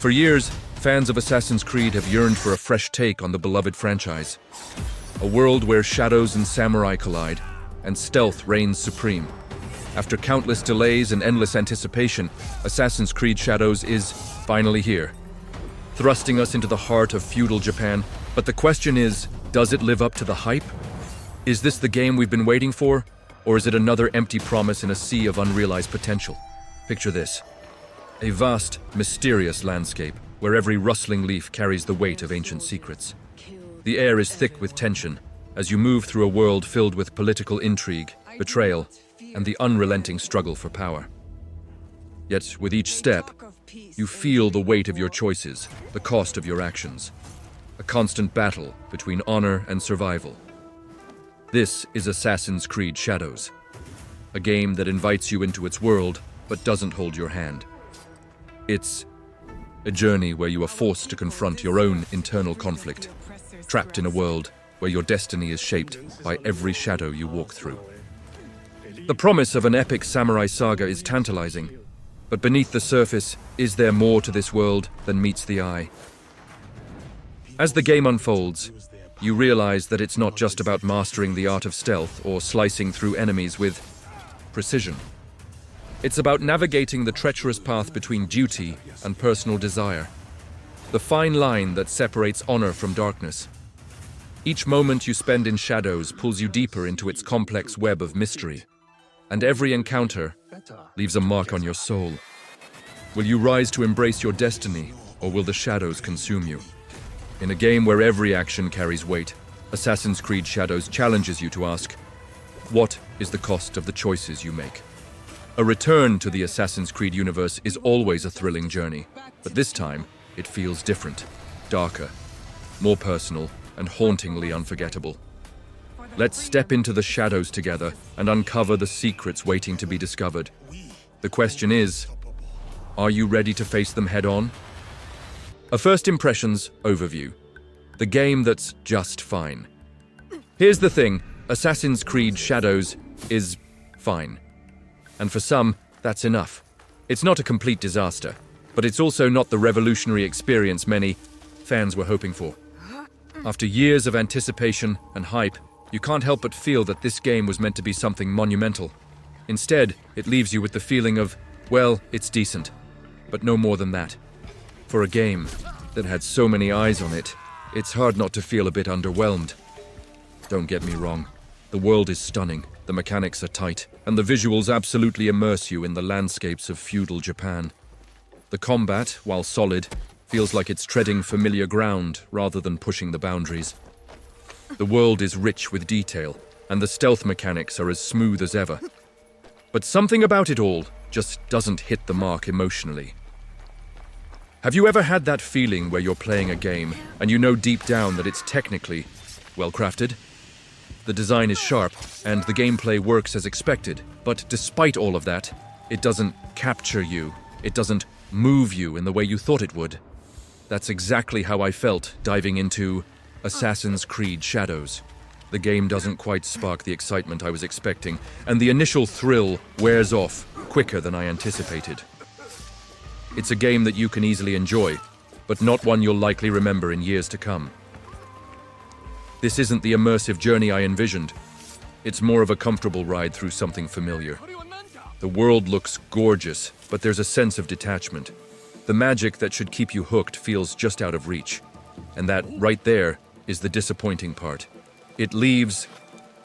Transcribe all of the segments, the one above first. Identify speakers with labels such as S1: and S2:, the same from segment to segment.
S1: For years, fans of Assassin's Creed have yearned for a fresh take on the beloved franchise. A world where shadows and samurai collide, and stealth reigns supreme. After countless delays and endless anticipation, Assassin's Creed Shadows is finally here, thrusting us into the heart of feudal Japan. But the question is, does it live up to the hype? Is this the game we've been waiting for, or is it another empty promise in a sea of unrealized potential? Picture this: a vast, mysterious landscape where every rustling leaf carries the weight of ancient secrets. The air is thick with tension as you move through a world filled with political intrigue, betrayal, and the unrelenting struggle for power. Yet, with each step, you feel the weight of your choices, the cost of your actions. A constant battle between honor and survival. This is Assassin's Creed Shadows, a game that invites you into its world but doesn't hold your hand. It's a journey where you are forced to confront your own internal conflict, trapped in a world where your destiny is shaped by every shadow you walk through. The promise of an epic samurai saga is tantalizing, but beneath the surface, is there more to this world than meets the eye? As the game unfolds, you realize that it's not just about mastering the art of stealth or slicing through enemies with precision. It's about navigating the treacherous path between duty and personal desire, the fine line that separates honor from darkness. Each moment you spend in Shadows pulls you deeper into its complex web of mystery, and every encounter leaves a mark on your soul. Will you rise to embrace your destiny, or will the shadows consume you? In a game where every action carries weight, Assassin's Creed Shadows challenges you to ask, what is the cost of the choices you make? A return to the Assassin's Creed universe is always a thrilling journey, but this time it feels different, darker, more personal, and hauntingly unforgettable. Let's step into the shadows together and uncover the secrets waiting to be discovered. The question is, are you ready to face them head-on? A first impressions overview. The game that's just fine. Here's the thing, Assassin's Creed Shadows is fine. And for some, that's enough. It's not a complete disaster, but it's also not the revolutionary experience many fans were hoping for. After years of anticipation and hype, you can't help but feel that this game was meant to be something monumental. Instead, it leaves you with the feeling of, well, it's decent, but no more than that. For a game that had so many eyes on it, it's hard not to feel a bit underwhelmed. Don't get me wrong, the world is stunning, the mechanics are tight, and the visuals absolutely immerse you in the landscapes of feudal Japan. The combat, while solid, feels like it's treading familiar ground rather than pushing the boundaries. The world is rich with detail, and the stealth mechanics are as smooth as ever. But something about it all just doesn't hit the mark emotionally. Have you ever had that feeling where you're playing a game and you know deep down that it's technically well-crafted? The design is sharp, and the gameplay works as expected, but despite all of that, it doesn't capture you, it doesn't move you in the way you thought it would. That's exactly how I felt diving into Assassin's Creed Shadows. The game doesn't quite spark the excitement I was expecting, and the initial thrill wears off quicker than I anticipated. It's a game that you can easily enjoy, but not one you'll likely remember in years to come. This isn't the immersive journey I envisioned. It's more of a comfortable ride through something familiar. The world looks gorgeous, but there's a sense of detachment. The magic that should keep you hooked feels just out of reach. And that, right there, is the disappointing part. It leaves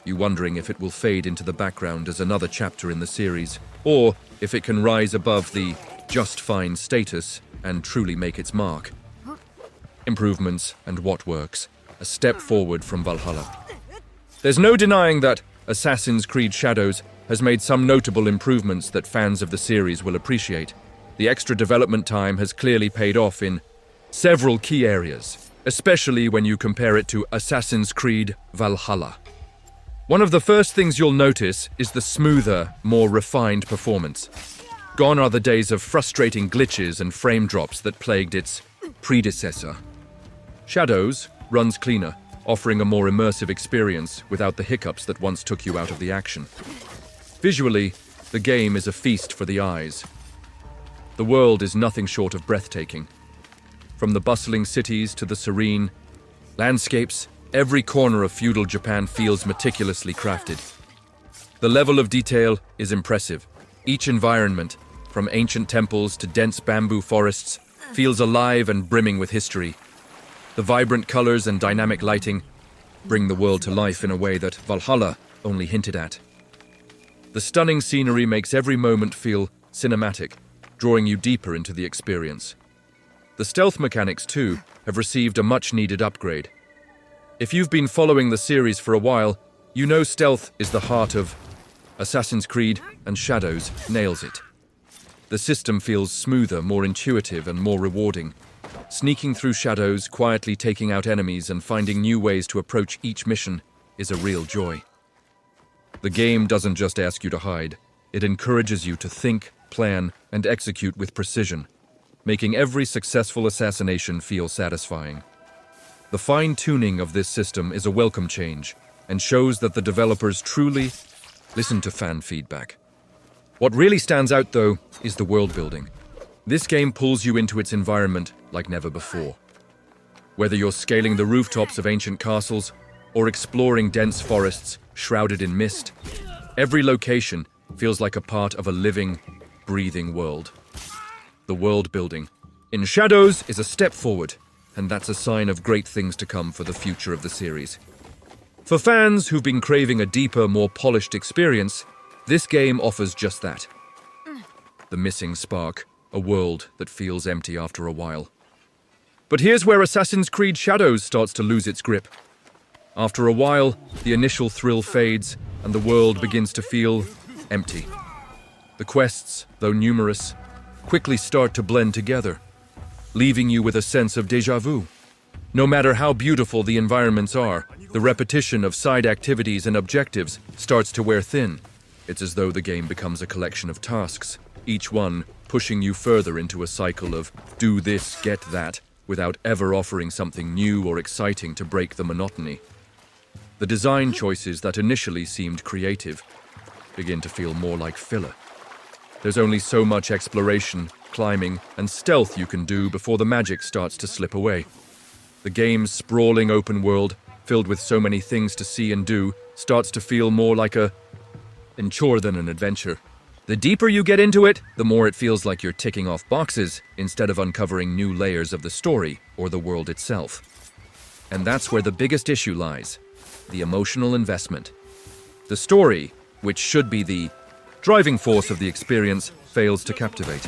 S1: you wondering if it will fade into the background as another chapter in the series, or if it can rise above the just fine status and truly make its mark. Improvements and what works. A step forward from Valhalla. There's no denying that Assassin's Creed Shadows has made some notable improvements that fans of the series will appreciate. The extra development time has clearly paid off in several key areas, especially when you compare it to Assassin's Creed Valhalla. One of the first things you'll notice is the smoother, more refined performance. Gone are the days of frustrating glitches and frame drops that plagued its predecessor. Shadows runs cleaner, offering a more immersive experience without the hiccups that once took you out of the action. Visually, the game is a feast for the eyes. The world is nothing short of breathtaking. From the bustling cities to the serene landscapes, every corner of feudal Japan feels meticulously crafted. The level of detail is impressive. Each environment, from ancient temples to dense bamboo forests, feels alive and brimming with history. The vibrant colors and dynamic lighting bring the world to life in a way that Valhalla only hinted at. The stunning scenery makes every moment feel cinematic, drawing you deeper into the experience. The stealth mechanics, too, have received a much-needed upgrade. If you've been following the series for a while, you know stealth is the heart of Assassin's Creed, and Shadows nails it. The system feels smoother, more intuitive, and more rewarding. Sneaking through shadows, quietly taking out enemies, and finding new ways to approach each mission is a real joy. The game doesn't just ask you to hide, it encourages you to think, plan, and execute with precision, making every successful assassination feel satisfying. The fine-tuning of this system is a welcome change, and shows that the developers truly listen to fan feedback. What really stands out, though, is the world building. This game pulls you into its environment like never before. Whether you're scaling the rooftops of ancient castles or exploring dense forests shrouded in mist, every location feels like a part of a living, breathing world. The world building in Shadows is a step forward, and that's a sign of great things to come for the future of the series. For fans who've been craving a deeper, more polished experience, this game offers just that. The missing spark, a world that feels empty after a while. But here's where Assassin's Creed Shadows starts to lose its grip. After a while, the initial thrill fades, and the world begins to feel empty. The quests, though numerous, quickly start to blend together, leaving you with a sense of déjà vu. No matter how beautiful the environments are, the repetition of side activities and objectives starts to wear thin. It's as though the game becomes a collection of tasks, each one pushing you further into a cycle of do this, get that, without ever offering something new or exciting to break the monotony. The design choices that initially seemed creative begin to feel more like filler. There's only so much exploration, climbing, and stealth you can do before the magic starts to slip away. The game's sprawling open world, filled with so many things to see and do, starts to feel more like a chore than an adventure. The deeper you get into it, the more it feels like you're ticking off boxes instead of uncovering new layers of the story or the world itself. And that's where the biggest issue lies: the emotional investment. The story, which should be the driving force of the experience, fails to captivate.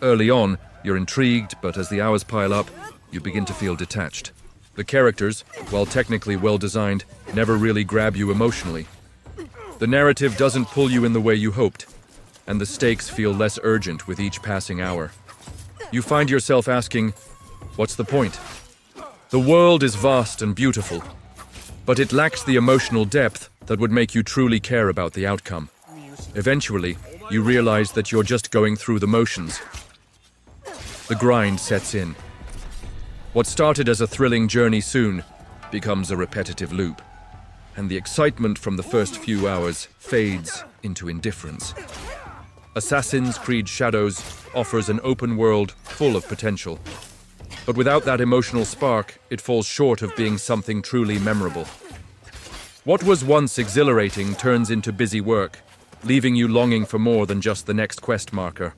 S1: Early on, you're intrigued, but as the hours pile up, you begin to feel detached. The characters, while technically well-designed, never really grab you emotionally. The narrative doesn't pull you in the way you hoped, and the stakes feel less urgent with each passing hour. You find yourself asking, what's the point? The world is vast and beautiful, but it lacks the emotional depth that would make you truly care about the outcome. Eventually, you realize that you're just going through the motions. The grind sets in. What started as a thrilling journey soon becomes a repetitive loop, and the excitement from the first few hours fades into indifference. Assassin's Creed Shadows offers an open world full of potential, but without that emotional spark, it falls short of being something truly memorable. What was once exhilarating turns into busy work, leaving you longing for more than just the next quest marker.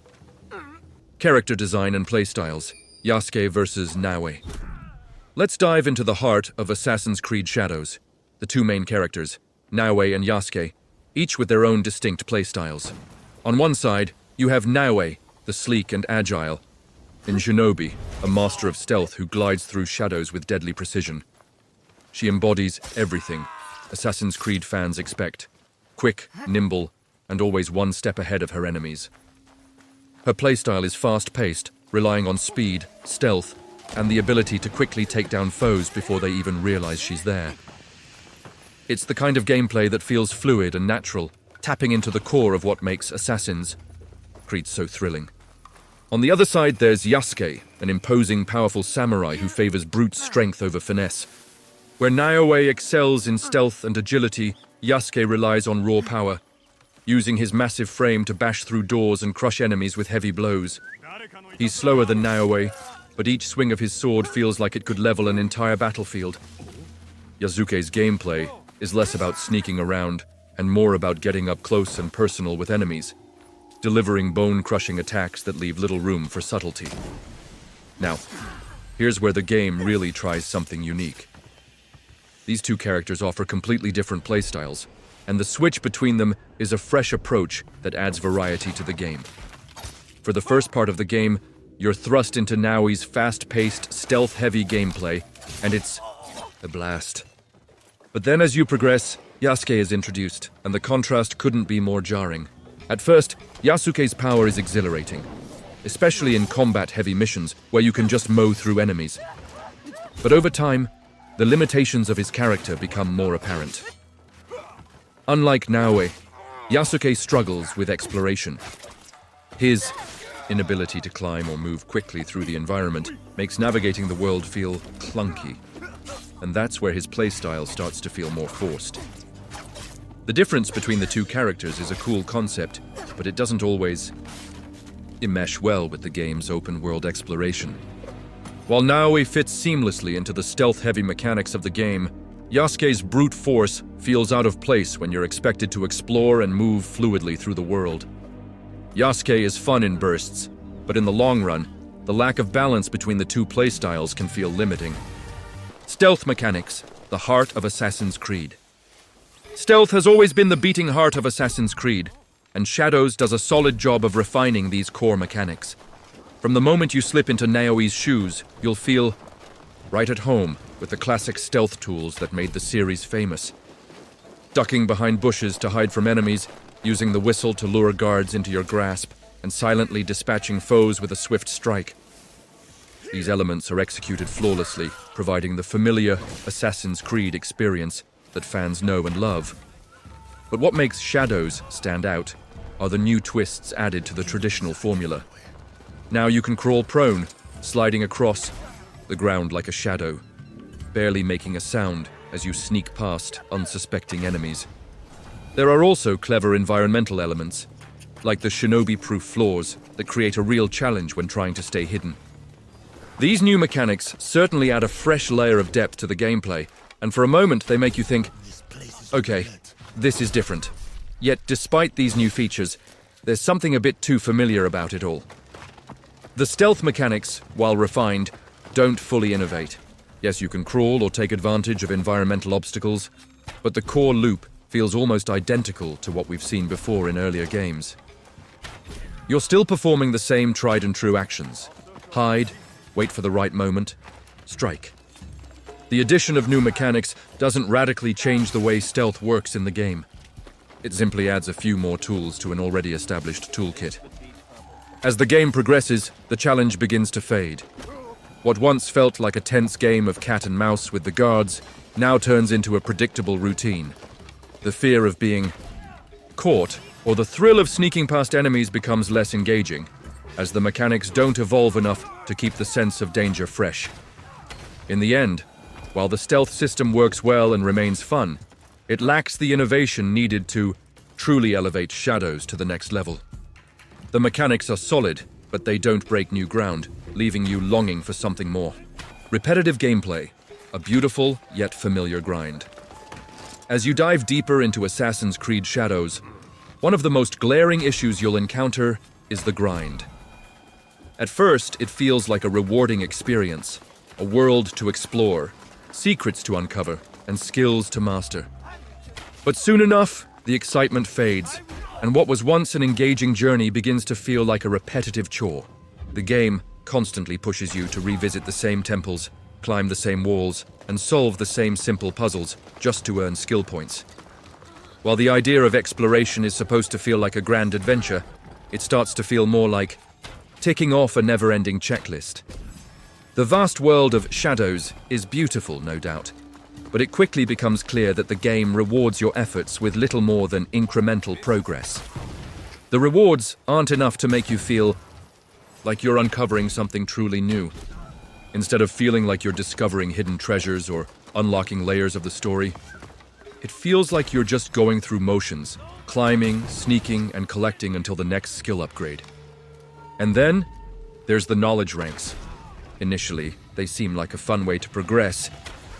S1: Character design and playstyles. Yasuke versus Naoe. Let's dive into the heart of Assassin's Creed Shadows. The two main characters, Naoe and Yasuke, each with their own distinct playstyles. On one side, you have Naoe, the sleek and agile, and Shinobi, a master of stealth who glides through shadows with deadly precision. She embodies everything Assassin's Creed fans expect: quick, nimble, and always one step ahead of her enemies. Her playstyle is fast-paced, relying on speed, stealth, and the ability to quickly take down foes before they even realize she's there. It's the kind of gameplay that feels fluid and natural, tapping into the core of what makes Assassin's Creed so thrilling. On the other side, there's Yasuke, an imposing, powerful samurai who favors brute strength over finesse. Where Naoe excels in stealth and agility, Yasuke relies on raw power, using his massive frame to bash through doors and crush enemies with heavy blows. He's slower than Naoe, but each swing of his sword feels like it could level an entire battlefield. Yasuke's gameplay is less about sneaking around and more about getting up close and personal with enemies, delivering bone-crushing attacks that leave little room for subtlety. Now, here's where the game really tries something unique. These two characters offer completely different playstyles, and the switch between them is a fresh approach that adds variety to the game. For the first part of the game, you're thrust into Naoe's fast-paced, stealth-heavy gameplay, and it's a blast. But then as you progress, Yasuke is introduced, and the contrast couldn't be more jarring. At first, Yasuke's power is exhilarating, especially in combat-heavy missions where you can just mow through enemies. But over time, the limitations of his character become more apparent. Unlike Naoe, Yasuke struggles with exploration. His inability to climb or move quickly through the environment makes navigating the world feel clunky, and that's where his playstyle starts to feel more forced. The difference between the two characters is a cool concept, but it doesn't always mesh well with the game's open-world exploration. While Naoe fits seamlessly into the stealth-heavy mechanics of the game, Yasuke's brute force feels out of place when you're expected to explore and move fluidly through the world. Yasuke is fun in bursts, but in the long run, the lack of balance between the two playstyles can feel limiting. Stealth mechanics, the heart of Assassin's Creed. Stealth has always been the beating heart of Assassin's Creed, and Shadows does a solid job of refining these core mechanics. From the moment you slip into Naoe's shoes, you'll feel right at home with the classic stealth tools that made the series famous. Ducking behind bushes to hide from enemies, using the whistle to lure guards into your grasp, and silently dispatching foes with a swift strike. These elements are executed flawlessly, providing the familiar Assassin's Creed experience that fans know and love. But what makes Shadows stand out are the new twists added to the traditional formula. Now you can crawl prone, sliding across the ground like a shadow, barely making a sound as you sneak past unsuspecting enemies. There are also clever environmental elements, like the shinobi-proof floors that create a real challenge when trying to stay hidden. These new mechanics certainly add a fresh layer of depth to the gameplay, and for a moment they make you think, okay, this is different. Yet despite these new features, there's something a bit too familiar about it all. The stealth mechanics, while refined, don't fully innovate. Yes, you can crawl or take advantage of environmental obstacles, but the core loop feels almost identical to what we've seen before in earlier games. You're still performing the same tried-and-true actions. Hide, wait for the right moment, strike. The addition of new mechanics doesn't radically change the way stealth works in the game. It simply adds a few more tools to an already established toolkit. As the game progresses, the challenge begins to fade. What once felt like a tense game of cat and mouse with the guards now turns into a predictable routine. The fear of being caught or the thrill of sneaking past enemies becomes less engaging, as the mechanics don't evolve enough to keep the sense of danger fresh. In the end, while the stealth system works well and remains fun, it lacks the innovation needed to truly elevate Shadows to the next level. The mechanics are solid, but they don't break new ground, leaving you longing for something more. Repetitive gameplay, a beautiful yet familiar grind. As you dive deeper into Assassin's Creed Shadows, one of the most glaring issues you'll encounter is the grind. At first, it feels like a rewarding experience, a world to explore, secrets to uncover, and skills to master. But soon enough, the excitement fades, and what was once an engaging journey begins to feel like a repetitive chore. The game constantly pushes you to revisit the same temples, climb the same walls, and solve the same simple puzzles just to earn skill points. While the idea of exploration is supposed to feel like a grand adventure, it starts to feel more like ticking off a never-ending checklist. The vast world of Shadows is beautiful, no doubt, but it quickly becomes clear that the game rewards your efforts with little more than incremental progress. The rewards aren't enough to make you feel like you're uncovering something truly new. Instead of feeling like you're discovering hidden treasures or unlocking layers of the story, it feels like you're just going through motions, climbing, sneaking, and collecting until the next skill upgrade. And then, there's the knowledge ranks. Initially, they seem like a fun way to progress,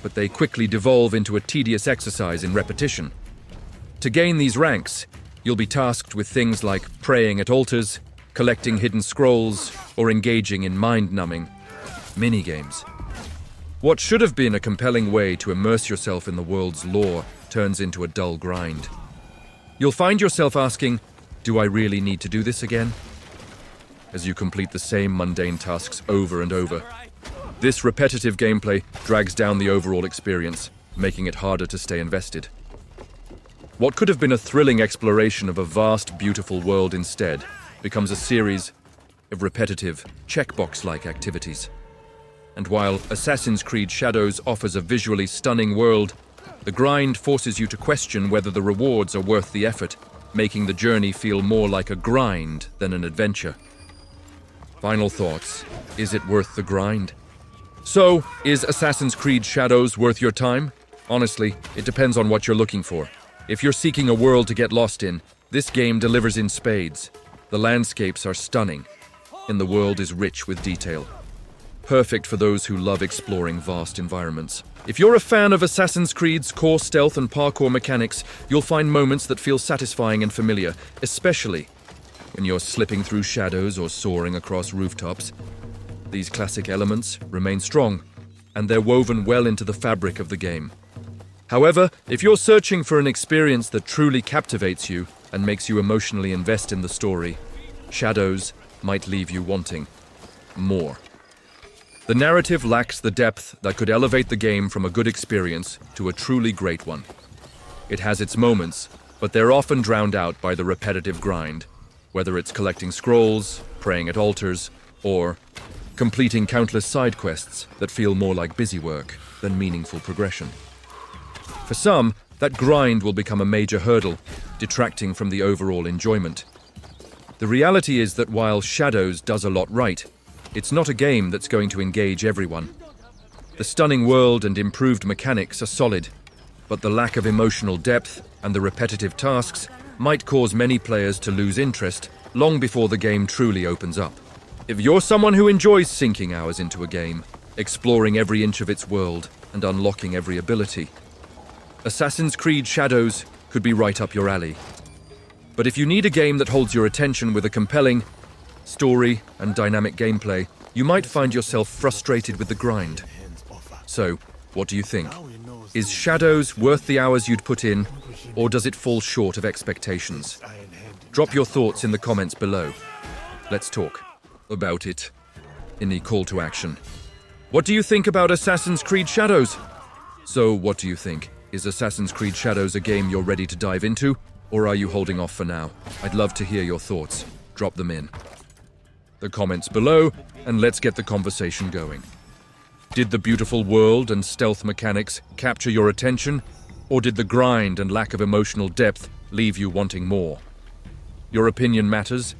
S1: but they quickly devolve into a tedious exercise in repetition. To gain these ranks, you'll be tasked with things like praying at altars, collecting hidden scrolls, or engaging in mind-numbing mini-games. What should have been a compelling way to immerse yourself in the world's lore turns into a dull grind. You'll find yourself asking, do I really need to do this again? As you complete the same mundane tasks over and over. This repetitive gameplay drags down the overall experience, making it harder to stay invested. What could have been a thrilling exploration of a vast, beautiful world instead becomes a series of repetitive, checkbox-like activities. And while Assassin's Creed Shadows offers a visually stunning world, the grind forces you to question whether the rewards are worth the effort, making the journey feel more like a grind than an adventure. Final thoughts. Is it worth the grind? So, is Assassin's Creed Shadows worth your time? Honestly, it depends on what you're looking for. If you're seeking a world to get lost in, this game delivers in spades. The landscapes are stunning, and the world is rich with detail. Perfect for those who love exploring vast environments. If you're a fan of Assassin's Creed's core stealth and parkour mechanics, you'll find moments that feel satisfying and familiar, especially when you're slipping through shadows or soaring across rooftops. These classic elements remain strong, and they're woven well into the fabric of the game. However, if you're searching for an experience that truly captivates you and makes you emotionally invest in the story, Shadows might leave you wanting more. The narrative lacks the depth that could elevate the game from a good experience to a truly great one. It has its moments, but they're often drowned out by the repetitive grind, whether it's collecting scrolls, praying at altars, or completing countless side quests that feel more like busy work than meaningful progression. For some, that grind will become a major hurdle, detracting from the overall enjoyment. The reality is that while Shadows does a lot right, it's not a game that's going to engage everyone. The stunning world and improved mechanics are solid, but the lack of emotional depth and the repetitive tasks might cause many players to lose interest long before the game truly opens up. If you're someone who enjoys sinking hours into a game, exploring every inch of its world and unlocking every ability, Assassin's Creed Shadows could be right up your alley. But if you need a game that holds your attention with a compelling story and dynamic gameplay, you might find yourself frustrated with the grind. So, what do you think? Is Shadows worth the hours you'd put in, or does it fall short of expectations? Drop your thoughts in the comments below. Let's talk about it in the call to action. What do you think about Assassin's Creed Shadows? So, what do you think? Is Assassin's Creed Shadows a game you're ready to dive into, or are you holding off for now? I'd love to hear your thoughts. Drop them in the comments below, and let's get the conversation going. Did the beautiful world and stealth mechanics capture your attention, or did the grind and lack of emotional depth leave you wanting more? Your opinion matters,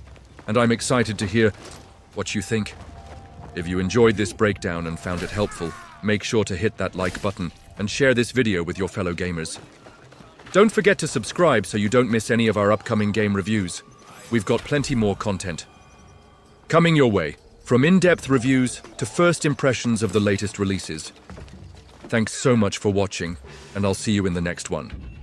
S1: and I'm excited to hear what you think. If you enjoyed this breakdown and found it helpful, make sure to hit that like button and share this video with your fellow gamers. Don't forget to subscribe so you don't miss any of our upcoming game reviews. We've got plenty more content coming your way, from in-depth reviews to first impressions of the latest releases. Thanks so much for watching, and I'll see you in the next one.